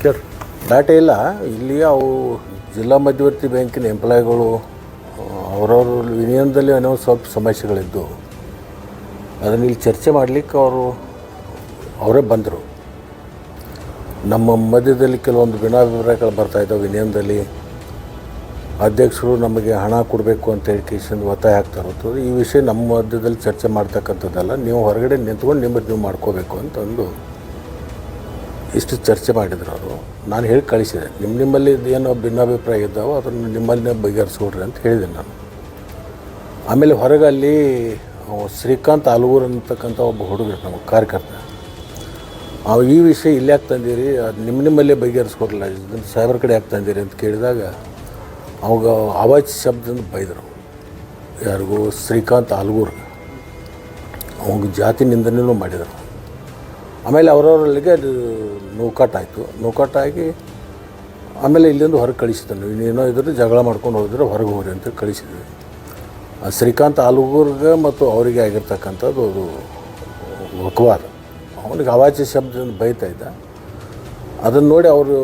ಕೇಳಿ ಡಾಟಾ ಇಲ್ಲ ಇಲ್ಲಿ. ಅವು ಜಿಲ್ಲಾ ಮಧ್ಯವರ್ತಿ ಬ್ಯಾಂಕಿನ ಎಂಪ್ಲಾಯಿಗಳು ಅವರವ್ರ ವಿನಿಯಮದಲ್ಲಿ ಏನೋ ಸ್ವಲ್ಪ ಸಮಸ್ಯೆಗಳಿದ್ದು ಅದನ್ನು ಇಲ್ಲಿ ಚರ್ಚೆ ಮಾಡಲಿಕ್ಕೆ ಅವರೇ ಬಂದರು. ನಮ್ಮ ಮಧ್ಯದಲ್ಲಿ ಕೆಲವೊಂದು ಭಿನ್ನಾಭಿಪ್ರಾಯಗಳು ಬರ್ತಾಯಿದ್ದಾವೆ. ವಿನಿಯಮದಲ್ಲಿ ಅಧ್ಯಕ್ಷರು ನಮಗೆ ಹಣ ಕೊಡಬೇಕು ಅಂತ ಹೇಳಿ ಕೇಸಿಂದ ಒತ್ತಾಯ ಆಗ್ತಾ ಇರೋದು. ಈ ವಿಷಯ ನಮ್ಮ ಮಧ್ಯದಲ್ಲಿ ಚರ್ಚೆ ಮಾಡ್ತಕ್ಕಂಥದ್ದಲ್ಲ, ನೀವು ಹೊರಗಡೆ ನಿಂತ್ಕೊಂಡು ನಿಮ್ಮದು ನೀವು ಮಾಡ್ಕೋಬೇಕು ಅಂತಂದು ಇಷ್ಟು ಚರ್ಚೆ ಮಾಡಿದ್ರು ಅವರು. ನಾನು ಹೇಳಿ ಕಳಿಸಿದೆ, ನಿಮ್ಮಲ್ಲಿ ಏನೋ ಭಿನ್ನಾಭಿಪ್ರಾಯ ಇದ್ದಾವೋ ಅದನ್ನು ನಿಮ್ಮಲ್ಲೇ ಬಗೆಹರಿಸ್ಕೊಡ್ರಿ ಅಂತ ಹೇಳಿದೆ ನಾನು. ಆಮೇಲೆ ಹೊರಗೆ ಅಲ್ಲಿ ಶ್ರೀಕಾಂತ್ ಆಲೂರು ಅಂತಕ್ಕಂಥ ಒಬ್ಬ ಹುಡುಗರು ನಮ್ಮ ಕಾರ್ಯಕರ್ತ, ಈ ವಿಷಯ ಇಲ್ಲಿ ಯಾಕೆ ತಂದಿರಿ, ಅದು ನಿಮ್ಮಲ್ಲೇ ಬಗೆಹರಿಸ್ಕೊಡ್ರಲ್ಲ, ಇದನ್ನು ಸಾಹೇಬ್ರ ಕಡೆ ಯಾಕೆ ತಂದಿರಿ ಅಂತ ಕೇಳಿದಾಗ ಅವಾಗ ಆವಾಜ್ ಶಬ್ದದಿಂದ ಬೈದರು. ಯಾರಿಗೂ ಶ್ರೀಕಾಂತ್ ಆಲೂರು ಅವಾಗ ಜಾತಿ ನಿಂದನೆಯೂ ಮಾಡಿದರು. ಆಮೇಲೆ ಅವರವರಲ್ಲಿಗೆ ಅದು ನೂಕಾಟಾಗಿ ಆಮೇಲೆ ಇಲ್ಲಿಂದ ಹೊರಗೆ ಕಳಿಸಿದ್ರು. ಇನ್ನೇನೋ ಇದ್ರೆ ಜಗಳ ಮಾಡ್ಕೊಂಡು ಹೋದ್ರೆ ಹೊರಗೆ ಹೋಗ್ರಿ ಅಂತ ಕಳಿಸಿದ್ವಿ. ಶ್ರೀಕಾಂತ್ ಆಲೂರ್ಗೆ ಮತ್ತು ಅವರಿಗೆ ಆಗಿರ್ತಕ್ಕಂಥದ್ದು ಅದು ವಕವಾದ. ಅವನಿಗೆ ಆವಾಜ ಶಬ್ದದಿಂದ ಬೈತಾ ಇದ್ದ. ಅದನ್ನು ನೋಡಿ ಅವರು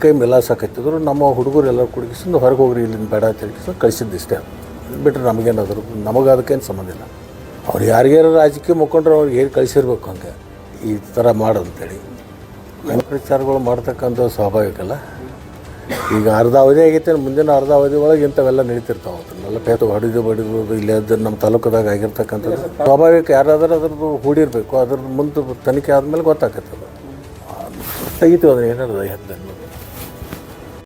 ಕೈ ಮೆಲಾಸಕತ್ತಿದ್ರು. ನಮ್ಮ ಹುಡುಗರು ಎಲ್ಲರೂ ಕುಡುಗಿಸಿದ್ದು ಹೊರಗೆ ಹೋಗ್ರಿ ಇಲ್ಲಿಂದ ಬೇಡ ಅಂತ ಹೇಳಿ ಕಳಿಸಿದ್ದು ಇಷ್ಟೇ. ಬಿಟ್ಟರೆ ನಮಗೇನಾದ್ರು ನಮಗೆ ಅದಕ್ಕೇನು ಸಂಬಂಧ ಇಲ್ಲ. ಅವ್ರು ಯಾರಿಗಾರು ರಾಜಕೀಯ ಮುಖಂಡರು ಅವ್ರಿಗೆ ಹೇಳಿ ಕಳಿಸಿರ್ಬೇಕು ಹಂಗೆ ಈ ಥರ ಮಾಡೋಂಥೇಳಿ. ಪ್ರಚಾರಗಳು ಮಾಡ್ತಕ್ಕಂಥ ಸ್ವಾಭಾವಿಕಲ್ಲ. ಈಗ ಅರ್ಧ ಅವಧಿ ಆಗೈತೆ, ಮುಂದಿನ ಅರ್ಧ ಅವಧಿ ಒಳಗೆ ಇಂಥವೆಲ್ಲ ನಡೀತಿರ್ತಾವೆ. ಅದನ್ನೆಲ್ಲ ಪೇತು ಬಡಿದು ಇಲ್ಲಿ ಅದು ನಮ್ಮ ತಾಲೂಕದಾಗ ಆಗಿರ್ತಕ್ಕಂಥದ್ದು ಸ್ವಾಭಾವಿಕ. ಯಾರಾದರೂ ಅದ್ರದ್ದು ಹೂಡಿರಬೇಕು. ಅದ್ರದ್ದು ಮುಂದೆ ತನಿಖೆ ಆದಮೇಲೆ ಗೊತ್ತಾಗತ್ತದು. ತೆಗಿತೀವಿ ಅದನ್ನು ಏನಾದ್ರು ಹೆದ್ದನ್ನು